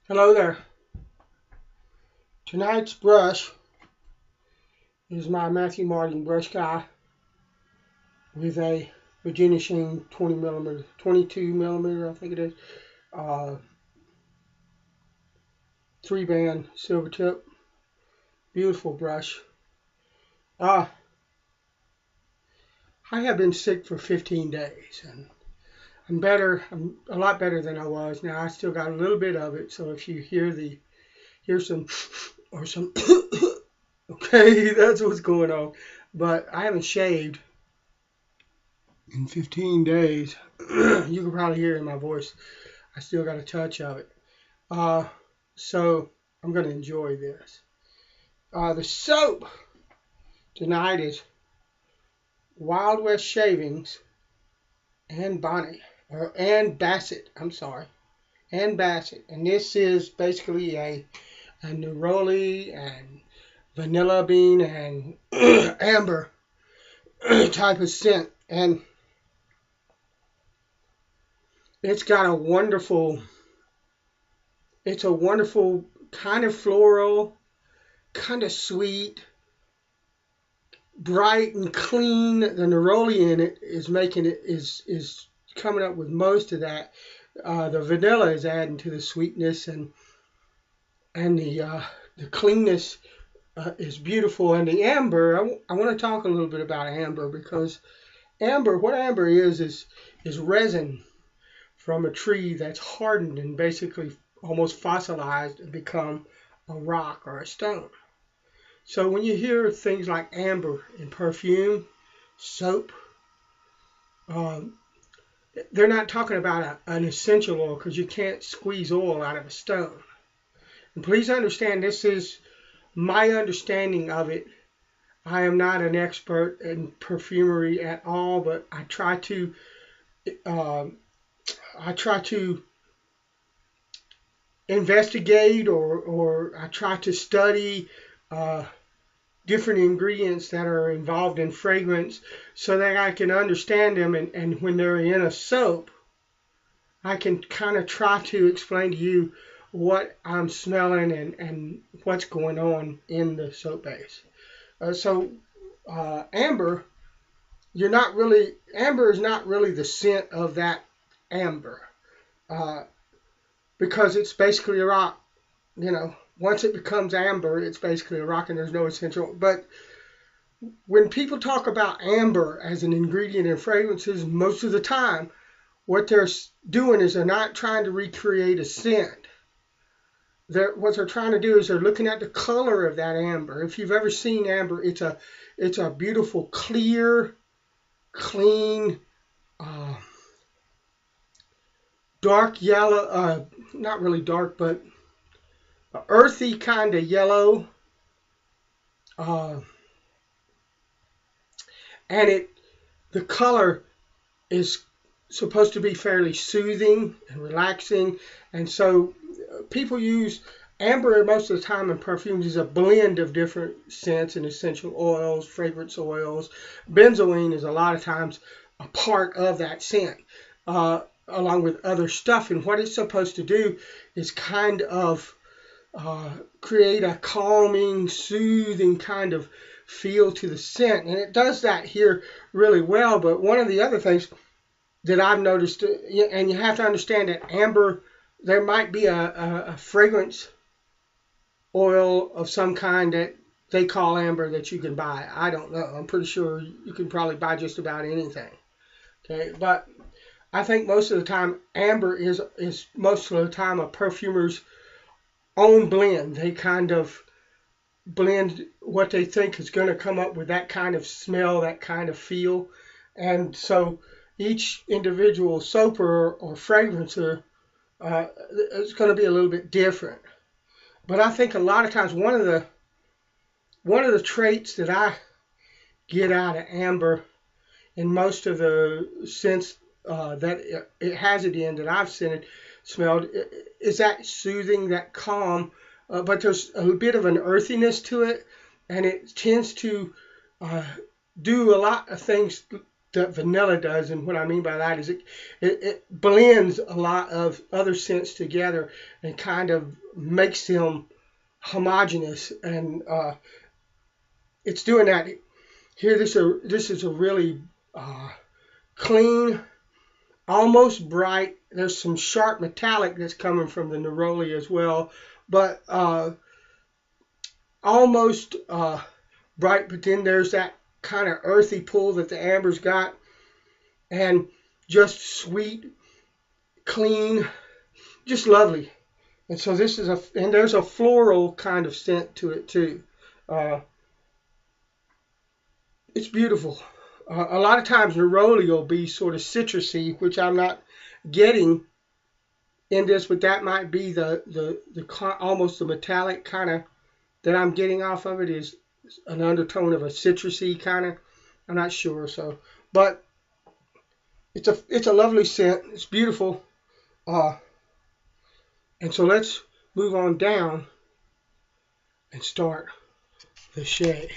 Hello there. Tonight's brush is my Matthew Martin brush guy with a Virginia Sheen 20 millimeter, 22 millimeter, I think it is, uh, 3-band silver tip. Beautiful brush. Uh, I have been sick for 15 days and I'm better. I'm a lot better than I was. Now I still got a little bit of it, so if you hear some or some okay, that's what's going on. But I haven't shaved in 15 days. You can probably hear it in my voice. I still got a touch of it. Uh, so I'm going to enjoy this. The soap tonight is Wild West Shavings and and Bassett. I'm sorry, and Bassett. And this is basically a neroli and vanilla bean and amber type of scent. And it's got it's a wonderful kind of floral, kind of sweet, bright and clean. The neroli in it is making it is coming up with most of that. The vanilla is adding to the sweetness and the cleanness is beautiful. And the amber, I want to talk a little bit about amber because what amber is resin from a tree that's hardened and basically almost fossilized and become a rock or a stone. So when you hear things like amber in perfume, soap, um, they're not talking about an essential oil because you can't squeeze oil out of a stone. And please understand, this is my understanding of it. I am not an expert in perfumery at all, but um, I try to investigate or I try to study uh, different ingredients that are involved in fragrance so that I can understand them. And when they're in a soap, I can kind of try to explain to you what I'm smelling and what's going on in the soap base. Amber, amber is not really the scent of that amber uh, because it's basically a rock. Once it becomes amber, it's basically a rock and there's no essential. But when people talk about amber as an ingredient in fragrances, most of the time, what they're doing is they're not trying to recreate a scent. What they're trying to do is they're looking at the color of that amber. If you've ever seen amber, it's a beautiful, clear, clean, uh, dark yellow, not really dark, but earthy kind of yellow. Uh, and the color is supposed to be fairly soothing and relaxing. And so people use amber most of the time in perfumes is a blend of different scents and essential oils, fragrance oils. Benzoin is a lot of times a part of that scent, along with other stuff. And what it's supposed to do is kind of create a calming, soothing kind of feel to the scent. And it does that here really well. But one of the other things that I've noticed, and you have to understand that amber, there might be a fragrance oil of some kind that they call amber that you can buy. I don't know. I'm pretty sure you can probably buy just about anything. Okay, but I think most of the time amber is most of the time a perfumer's own blend. They kind of blend what they think is going to come up with that kind of smell, that kind of feel. And so each individual soap or fragrancer is going to be a little bit different. But I think a lot of times one of the traits that I get out of amber in most of the scents that it has it in that I've smelled is that soothing, that calm. But there's a bit of an earthiness to it, and it tends to do a lot of things that vanilla does. And what I mean by that is it blends a lot of other scents together and kind of makes them homogeneous. And it's doing that here. This is a really clean, almost bright. There's some sharp metallic that's coming from the neroli as well, but almost bright. But then there's that kind of earthy pull that the amber's got, and just sweet, clean, just lovely. And so this is and there's a floral kind of scent to it too. It's beautiful. A lot of times neroli will be sort of citrusy, which I'm not getting in this, but that might be the almost the metallic kind of that I'm getting off of it is an undertone of a citrusy kind of. I'm not sure. So, but it's a lovely scent. It's beautiful. And so let's move on down and start the shade.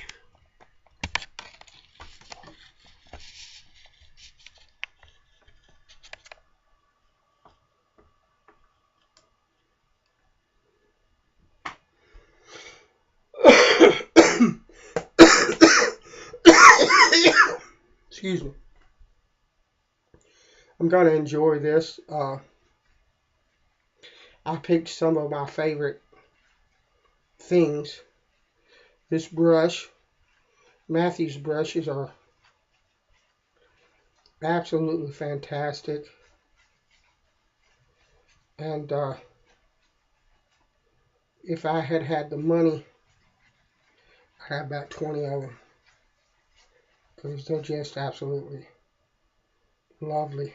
Excuse me. I'm going to enjoy this. I picked some of my favorite things. This brush, Matthew's brushes are absolutely fantastic. And if I had had the money, I'd have about 20 of them. Because they're just absolutely lovely.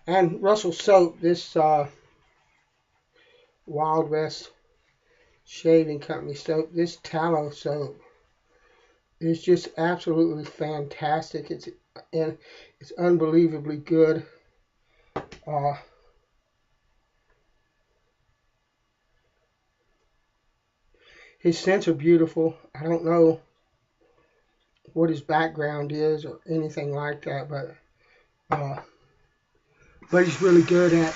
And Russell soap, this Wild West Shaving Company soap, this tallow soap is just absolutely fantastic. It's unbelievably good. His scents are beautiful. I don't know what his background is or anything like that, but he's really good at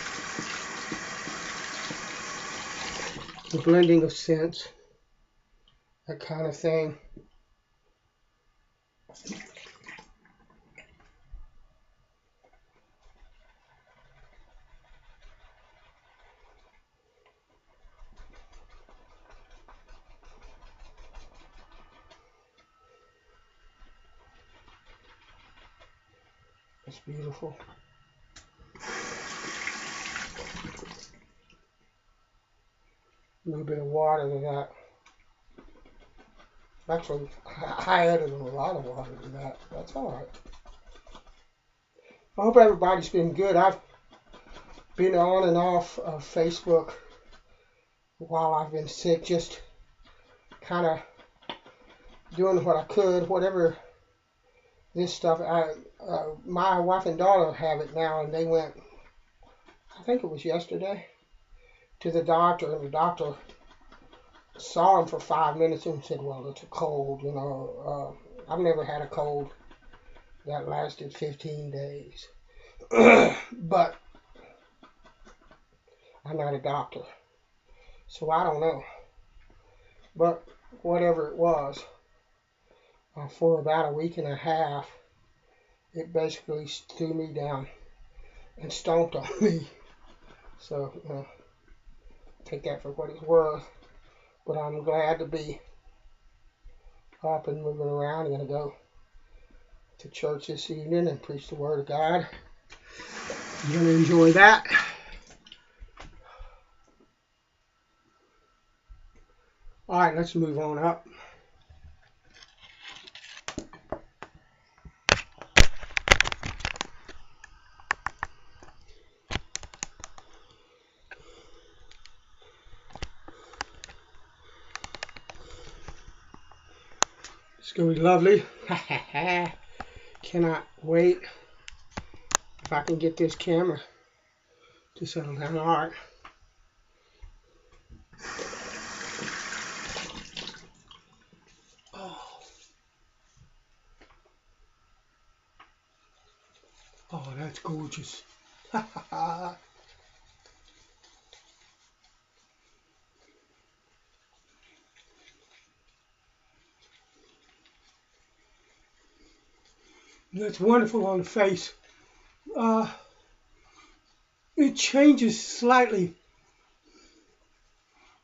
the blending of scents, that kind of thing. It's beautiful. A little bit of water to that. Actually, I added a lot of water to that. That's all right. I hope everybody's been good. I've been on and off of Facebook while I've been sick, just kind of doing what I could, whatever this stuff. My wife and daughter have it now, and they went, I think it was yesterday, to the doctor, and the doctor saw him for 5 minutes and said, well, it's a cold, you know. I've never had a cold that lasted 15 days. But I'm not a doctor, so I don't know. But whatever it was, for about a week and a half, it basically threw me down and stomped on me. So, take that for what it's worth. But I'm glad to be up and moving around. I'm going to go to church this evening and preach the Word of God. I'm going to enjoy that. All right, let's move on up. It's going to be lovely. Cannot wait. If I can get this camera to settle down. All right. Oh. Oh, that's gorgeous. That's wonderful on the face. Uh, it changes slightly,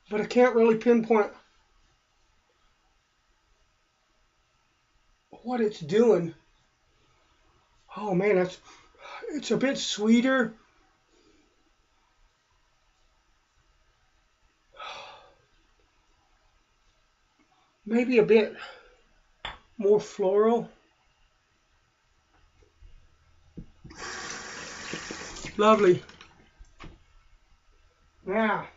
but I can't really pinpoint what it's doing. Oh man, it's a bit sweeter. Maybe a bit more floral. Lovely. Now,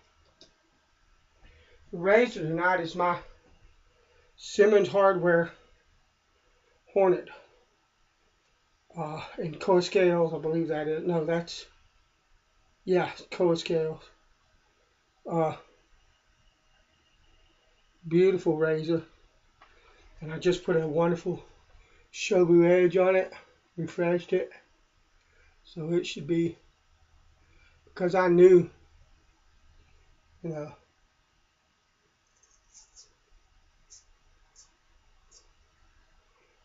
the razor tonight is my Simmons Hardware Hornet. In Koa scales, I believe that is. No, that's, yeah, Koa scales. Uh, Beautiful razor. And I just put a wonderful Shobu edge on it, refreshed it. So it should be, because I knew, you know,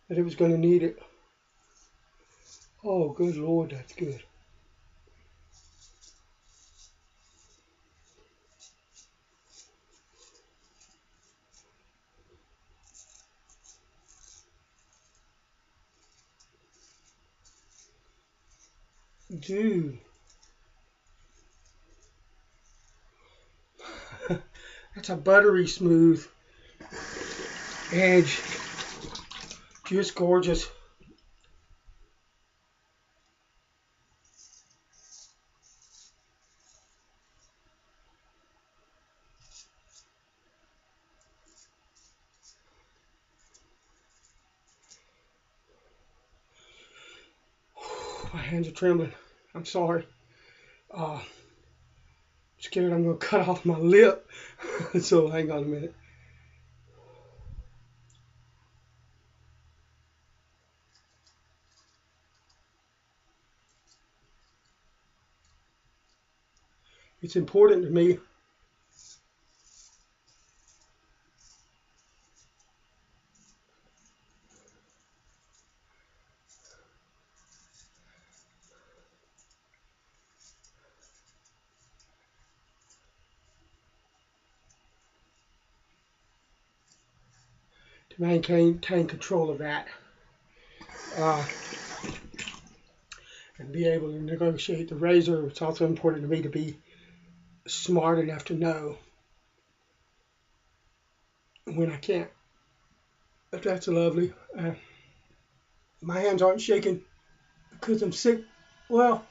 that it was going to need it. Oh, good Lord, that's good. Dude. That's a buttery smooth edge. Just gorgeous. My hands are trembling. I'm sorry. I'm scared I'm going to cut off my lip. So hang on a minute. It's important to me to maintain control of that and be able to negotiate the razor. It's also important to me to be smart enough to know when I can't. But that's lovely. My hands aren't shaking because I'm sick. Well,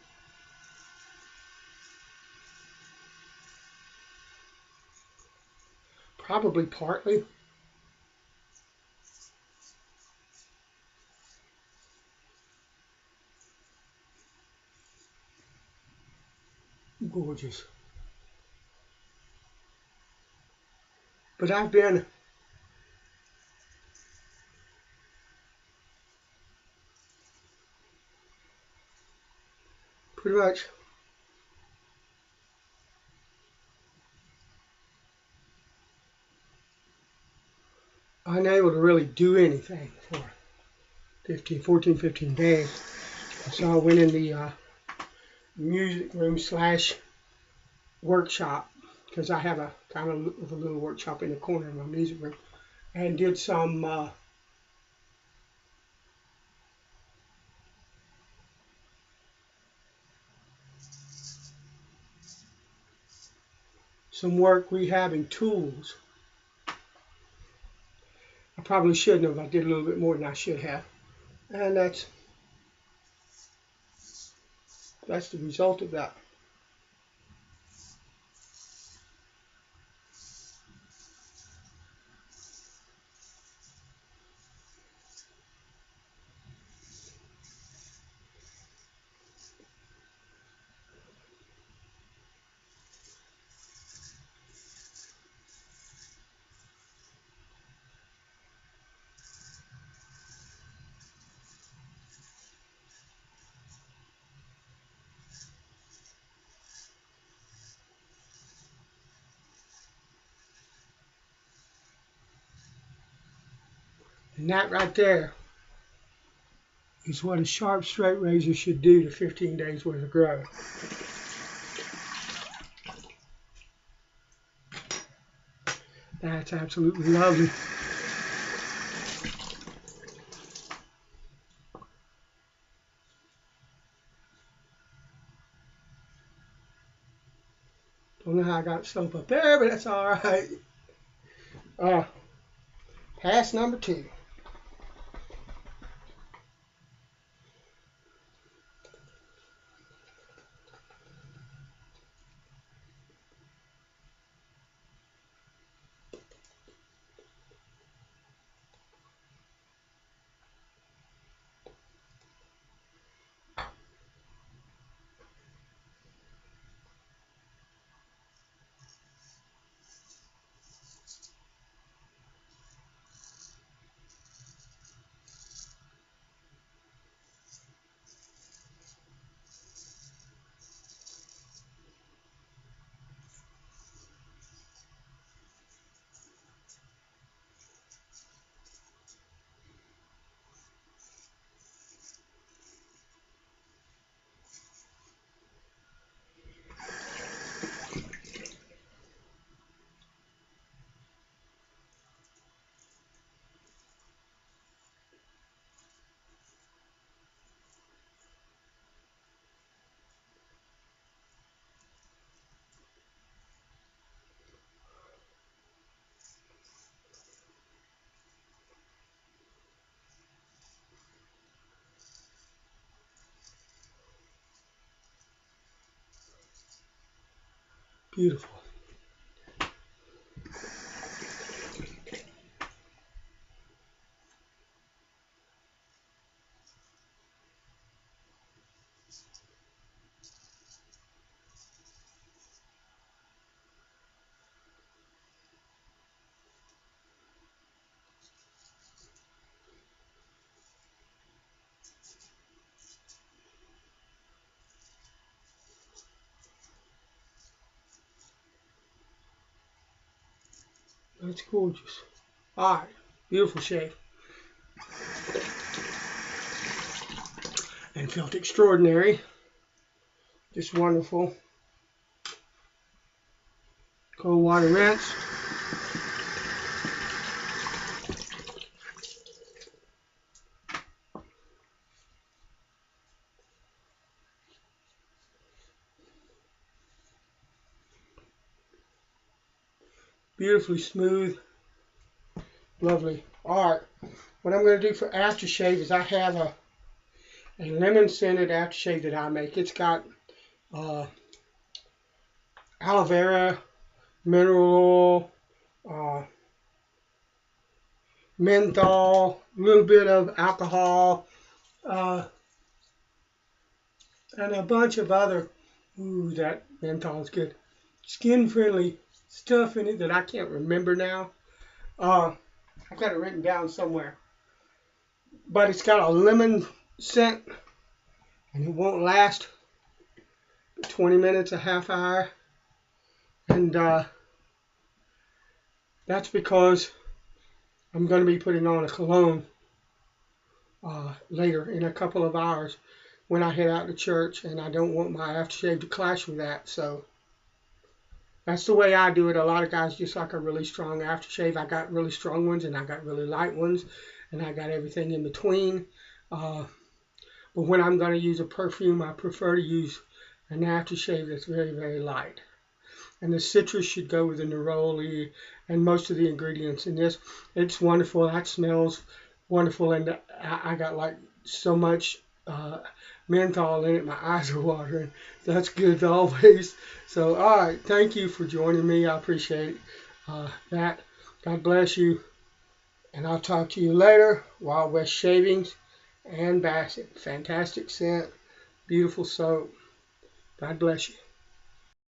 probably partly. Gorgeous. But I've been pretty much unable to really do anything for 14, 15 days. So I went in the music room slash workshop, because I have a kind of a little workshop in the corner of my music room, and did some work rehabbing tools. I probably shouldn't have. I did a little bit more than I should have, and that's the result of that. And that right there is what a sharp straight razor should do to 15 days worth of growth. That's absolutely lovely. Don't know how I got soap up there, but that's all right. Pass number 2. Beautiful. That's gorgeous. All right, beautiful shave. And felt extraordinary. Just wonderful. Cold water rinse. Beautifully smooth. Lovely. All right. What I'm going to do for aftershave is I have a lemon scented aftershave that I make. It's got aloe vera, mineral oil, menthol, a little bit of alcohol, and a bunch of other, that menthol is good, skin-friendly stuff in it that I can't remember now. I've got it written down somewhere. But it's got a lemon scent, and it won't last 20 minutes, a half hour. And that's because I'm going to be putting on a cologne later in a couple of hours when I head out to church, and I don't want my aftershave to clash with that. So that's the way I do it. A lot of guys just like a really strong aftershave. I got really strong ones, and I got really light ones, and I got everything in between. But when I'm going to use a perfume, I prefer to use an aftershave that's very, very light. And the citrus should go with the neroli and most of the ingredients in this. It's wonderful. That smells wonderful. And I got like so much menthol in it, my eyes are watering. That's good always. So, all right. Thank you for joining me. I appreciate that. God bless you. And I'll talk to you later. Wild West Shavings and Bassett. Fantastic scent. Beautiful soap. God bless you.